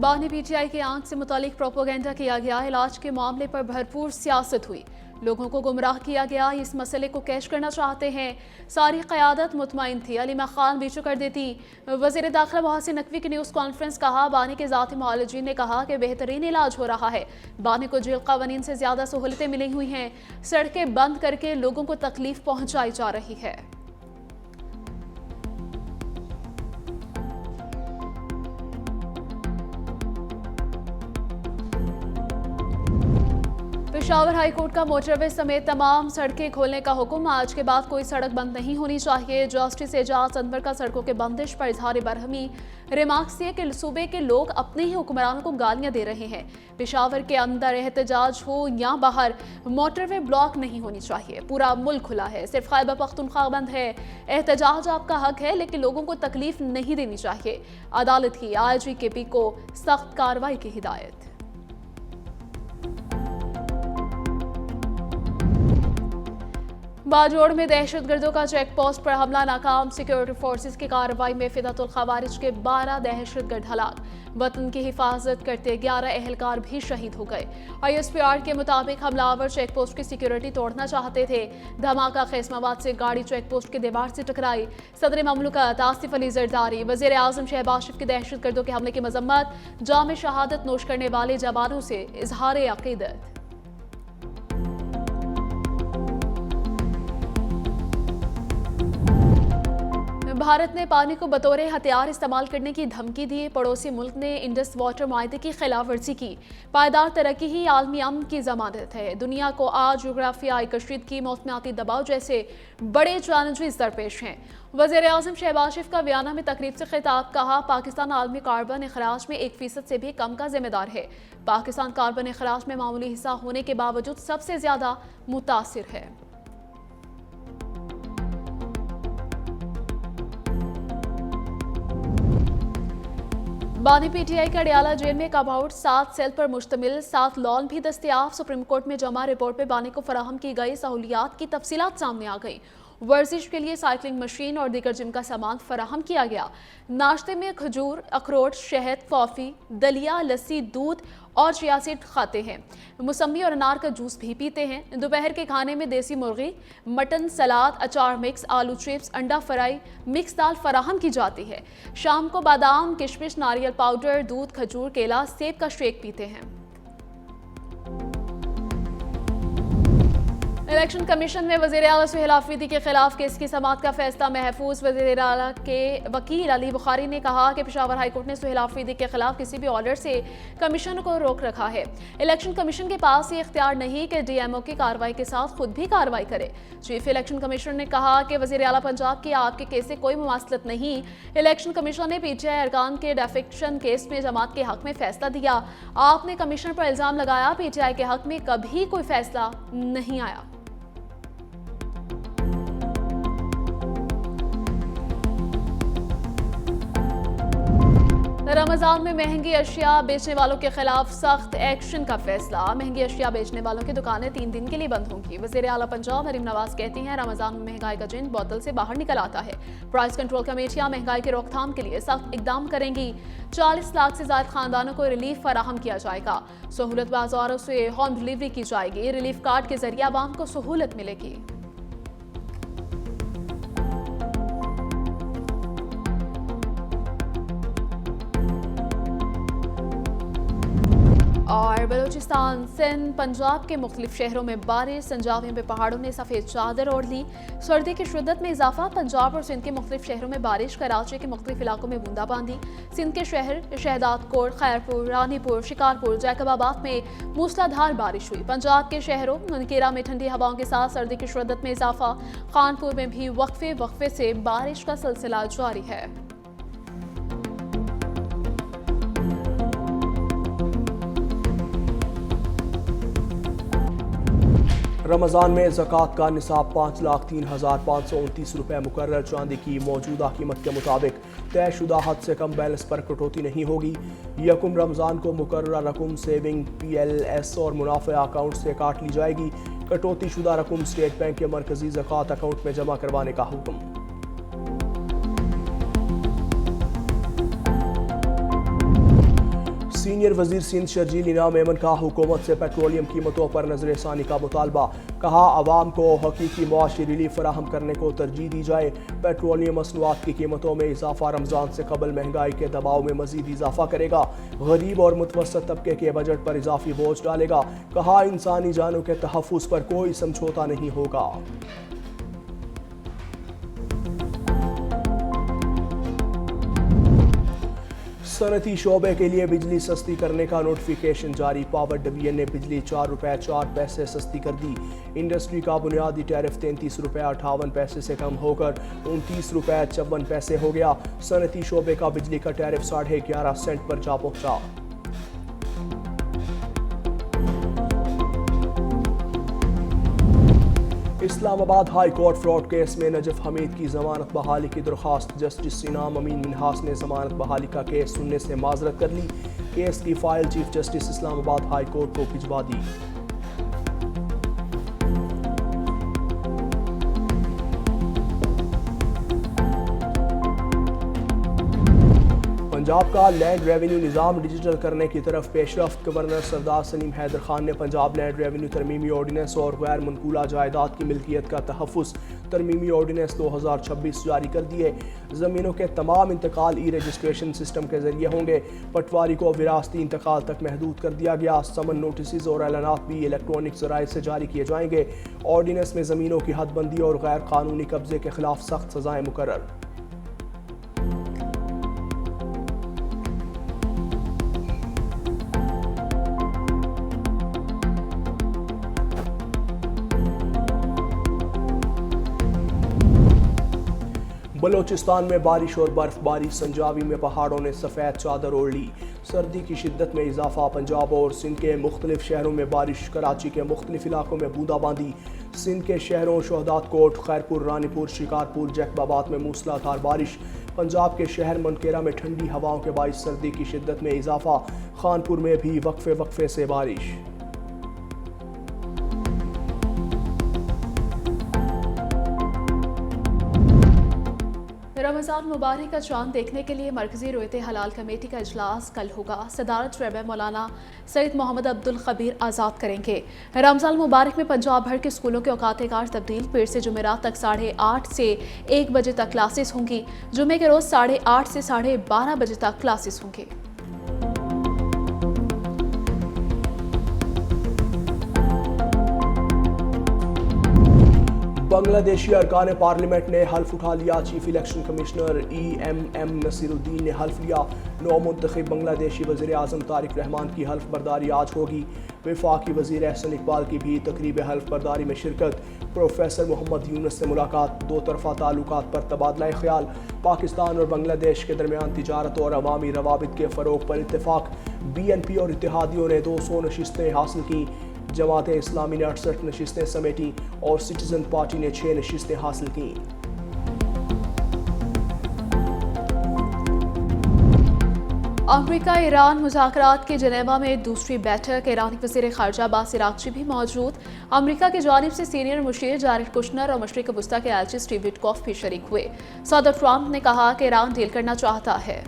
बानी पीटीआई की आंख से मुतालिक प्रोपोगेंडा किया गया। इलाज के मामले पर भरपूर सियासत हुई, लोगों को गुमराह किया गया। इस मसले को कैश करना चाहते हैं। सारी क़यादत मुतमईन थी, अलीमा खान बीचू कर देती। वज़ीर दाखिला मोहसिन नकवी की न्यूज़ कॉन्फ्रेंस। कहा बानी के ज़ाती मुआलिजीन ने कहा कि बेहतरीन इलाज हो रहा है। बानी को जेल क़वानीन से ज़्यादा सहूलतें मिली हुई हैं। सड़कें बंद करके लोगों को तकलीफ पहुँचाई जा रही है। पेशावर हाई कोर्ट का मोटरवे समेत तमाम सड़कें खोलने का हुक्म। आज के बाद कोई सड़क बंद नहीं होनी चाहिए। जस्टिस एजाज अनवर का सड़कों के बंदिश पर इजहार बरहमी। रिमार्क्स ये कि सूबे के लोग अपने ही हुक्मरानों को गालियां दे रहे हैं। पेशावर के अंदर एहतजाज हो या बाहर, मोटरवे ब्लॉक नहीं होनी चाहिए। पूरा मुल्क खुला है, सिर्फ खैबर पख्तूनख्वा बंद है। एहतजाज आपका हक है, लेकिन लोगों को तकलीफ नहीं देनी चाहिए। अदालत की IGKP को सख्त कार्रवाई की हिदायत। बाजोड़ में दहशतगर्दों का चेक पोस्ट पर हमला नाकाम। सिक्योरिटी फोर्सेस की कार्रवाई में फिदातुल खवारिज के 12 दहशतगर्द हलाक। वतन की हिफाजत करते 11 एहलकार भी शहीद हो गए। ISPR के मुताबिक हमलावर चेक पोस्ट की सिक्योरिटी तोड़ना चाहते थे। धमाका खैसमाबाद से गाड़ी चेक पोस्ट के दीवार से टकराई। सदर ममलकत आसिफ अली जरदारी, वज़ीर आज़म शहबाज शरीफ की दहशतगर्दों के हमले की मजम्मत। जाम शहादत नोश करने वाले जवानों से इजहार अकीदत। भारत ने पानी को बतौर हथियार इस्तेमाल करने की धमकी दी। पड़ोसी मुल्क ने इंडस वाटर माहदे की खिलाफ वर्जी की। पायदार तरक्की ही आलमी अमन की जमानत है। दुनिया को आज जोग्राफियाई कशीदगी, मौसमियाती दबाव जैसे बड़े चैलेंजेस दरपेश हैं। वज़ीर आज़म शहबाज शरीफ का बयाना में तकरीब से खिताब। कहा पाकिस्तान आलमी कार्बन अखराज में 1% से भी कम का जिम्मेदार है। पाकिस्तान कार्बन अखराज में मामूली हिस्सा होने के बावजूद सबसे ज्यादा मुतासिर है। बानी पीटीआई का अडियाला जेल में कमआउट 7 सेल पर मुश्तमिल 7 लॉन भी दस्तियाब। सुप्रीम कोर्ट में जमा रिपोर्ट पर बानी को फराहम की गई सहूलियात की तफसीलात सामने आ गई। वर्जिश के लिए साइकिलिंग मशीन और दीगर जिम का सामान फराहम किया गया। नाश्ते में खजूर, अखरोट, शहद, कॉफ़ी, दलिया, लस्सी, दूध और चिया सीड खाते हैं। मौसमी और अनार का जूस भी पीते हैं। दोपहर के खाने में देसी मुर्गी, मटन, सलाद, अचार मिक्स, आलू चिप्स, अंडा फ्राई, मिक्स दाल फराहम की जाती है। शाम को बादाम, किशमिश, नारियल पाउडर, दूध, खजूर, केला, सेब का शेक पीते हैं। इलेक्शन कमीशन में वज़ीर आला सुहेल आफरीदी के खिलाफ केस की समाअत का फैसला महफूज। वज़ीर आला के वकील अली बुखारी ने कहा कि पेशावर हाईकोर्ट ने सुहेल आफरीदी के खिलाफ किसी भी ऑर्डर से कमीशन को रोक रखा है। इलेक्शन कमीशन के पास ये इख्तियार नहीं कि DMO की कार्रवाई के साथ खुद भी कार्रवाई करे। चीफ इलेक्शन कमिश्नर ने कहा कि वज़ीर आला पंजाब की आपके केस से कोई मुमासलत नहीं। इलेक्शन कमीशन ने PTI अरकान के डिफेक्शन केस में जमात के हक में फैसला दिया। आपने कमीशन पर इल्जाम लगाया, PTI के हक में कभी कोई फैसला नहीं आया। रमजान में महंगी अशिया बेचने वालों के खिलाफ सख्त एक्शन का फैसला। महंगी अशिया बेचने वालों की दुकानें 3 दिन के लिए बंद होंगी। वज़ीर आला पंजाब मरीम नवाज कहती हैं रमजान में महंगाई का जिन बोतल से बाहर निकल आता है। प्राइस कंट्रोल कमेटियां महंगाई की रोकथाम के लिए सख्त इकदाम करेंगी। 40 लाख से ज्यादा खानदानों को रिलीफ फराहम किया जाएगा। सहूलत बाजारों से होम डिलीवरी की जाएगी। रिलीफ कार्ड के जरिए आवाम को सहूलत मिलेगी। और बलूचिस्तान, सिंध, पंजाब के मुख्तलिफ शहरों में बारिश। संजावी में पहाड़ों ने सफ़ेद चादर ओढ़ ली। सर्दी की शिद्दत में इजाफा। पंजाब और सिंध के मुख्तलिफ शहरों में बारिश। कराची के मुख्तलिफ इलाकों में बूंदाबांदी। सिंध के शहर शहदादकोट, खैरपुर, रानीपुर, शिकारपुर, जैकबाबाद में मूसलाधार बारिश हुई। पंजाब के शहरों मुनकेरा में ठंडी हवाओं के साथ सर्दी की शिद्दत में इजाफा। कानपुर में भी वक्फे से बारिश का सिलसिला जारी है। रमज़ान में ज़कात का निसाब 5,03,529 रुपये मुकर्रर। चांदी की मौजूदा कीमत के मुताबिक तयशुदा हद से कम बैलेंस पर कटौती नहीं होगी। यकुम रमज़ान को मुकर्ररा रकम सेविंग PLS और मुनाफे अकाउंट से काट ली जाएगी। कटौती शुदा रकम स्टेट बैंक के मरकजी ज़कात अकाउंट में जमा करवाने का हुक्म। सीनियर वजीर सिंध शर्जील इनाम मेमन का हुकूमत से पेट्रोलियम कीमतों पर नजरसानी का मुतालबा। कहा आवाम को हकीकी मुआशी रिलीफ फराहम करने को तरजीह दी जाए। पेट्रोलियम मसनूआत की कीमतों में इजाफा रमजान से कबल महंगाई के दबाव में मजीद इजाफा करेगा। गरीब और मुतवस्सत तबके के बजट पर इजाफी बोझ डालेगा। कहा इंसानी जानों के तहफ़्फ़ुज़ पर कोई समझौता नहीं होगा। सनती शोबे के लिए बिजली सस्ती करने का नोटिफिकेशन जारी। पावर डिवीजन ने बिजली ₹4.04 सस्ती कर दी। इंडस्ट्री का बुनियादी टैरिफ ₹33.58 से कम होकर ₹29.54 हो गया। सनती शोबे का बिजली का टैरिफ 11.5 सेंट पर जा पहुंचा। Islamabad high court fraud case में नजफ हमीद की जमानत बहाली की दरख्वास्त। जस्टिस इनाम अमीन मिन्हास ने जमानत बहाली का केस सुनने से माजरत कर ली। केस की file chief justice Islamabad high court को भिजवा दी। पंजाब का लैंड रेवेन्यू निज़ाम डिजिटल करने की तरफ पेशरफ्त। गवर्नर सरदार सलीम हैदर खान ने पंजाब लैंड रेवेन्यू तरमीमी ऑर्डिनेंस और गैर मनकूला जायदाद की मिल्कियत का तहफ़्फ़ुज़ तरमीमी ऑर्डिनेंस 2026 जारी कर दिए। ज़मीनों के तमाम इंतकाल ई रजिस्ट्रेशन सिस्टम के जरिए होंगे। पटवारी को विरासती इंतकाल तक महदूद कर दिया गया। समन नोटिस और ऐलानात भी इलेक्ट्रॉनिक ज़राए से जारी किए जाएंगे। ऑर्डिनेंस में ज़मीनों की हदबंदी और गैर कानूनी कब्जे के खिलाफ सख्त सज़ाएँ मुकर्रर। बलोचिस्तान में बारिश और बर्फबारी। संजावी में पहाड़ों ने सफ़ेद चादर ओढ़ ली। सर्दी की शिद्दत में इजाफा। पंजाब और सिंध के मुख्तलिफ शहरों में बारिश। कराची के मुख्तलिफ इलाकों में बूंदाबांदी। सिंध के शहरों शहदाद कोट, खैरपुर, रानीपुर, शिकारपुर, जैकबाबाद में मूसलाधार बारिश। पंजाब के शहर मनकेरा में ठंडी हवाओं के बाइस सर्दी की शिद्दत में इजाफा। खानपुर में भी वक्फे वक्फे से बारिश। रमज़ान मुबारक का चांद देखने के लिए मरकज़ी रोयत हलाल कमेटी का इजलास कल होगा। सदारत रबे मौलाना सैयद मोहम्मद अब्दुल खबीर आज़ाद करेंगे। रमज़ान मुबारक में पंजाब भर के स्कूलों के औकात कार तब्दील। फिर से जुमेरात तक 8:30 से 1 बजे तक क्लासेस होंगी। जुमे के रोज़ 8:30 से 12:30 बजे तक क्लासेस होंगे। बांग्लादेशी अरकान पार्लियामेंट ने हल्फ उठा लिया। Chief election commissioner EMM Nasiruddin ने हल्फ लिया। नौ मुंतखब बांग्लादेशी वज़ीर आज़म तारिक रहमान की हल्फ बर्दारी आज होगी। वफाकी वज़ीर एहसन इकबाल की भी तकरीब हल्फ बर्दारी में शिरकत। प्रोफेसर मोहम्मद यूनुस से मुलाकात। दो तरफ़ा ताल्लुकात पर तबादला ख्याल। पाकिस्तान और बांग्लादेश के दरमियान तिजारत और अवामी रवाबित के फ़रोग़ पर इत्तेफाक। BNP और इत्तेहादियों ने 200 नशिस्तें हासिल की। जमात इस्लामी ने 68 नशिस्तें समेटी और सिटीजन पार्टी ने 6 नशिस्तें हासिल की। अमरीका ईरान मुज़ाकरात की जनेवा में दूसरी बैठक। ईरानी वज़ीर ख़ारजा अब्बास अराग़ची भी मौजूद। अमरीका की जानिब से सीनियर मुशीर जारेड कुशनर और मशरिक़ वस्ता के एलची स्टीव विटकॉफ भी शरीक हुए। सदर ट्रंप ने कहा कि ईरान डील करना चाहता है।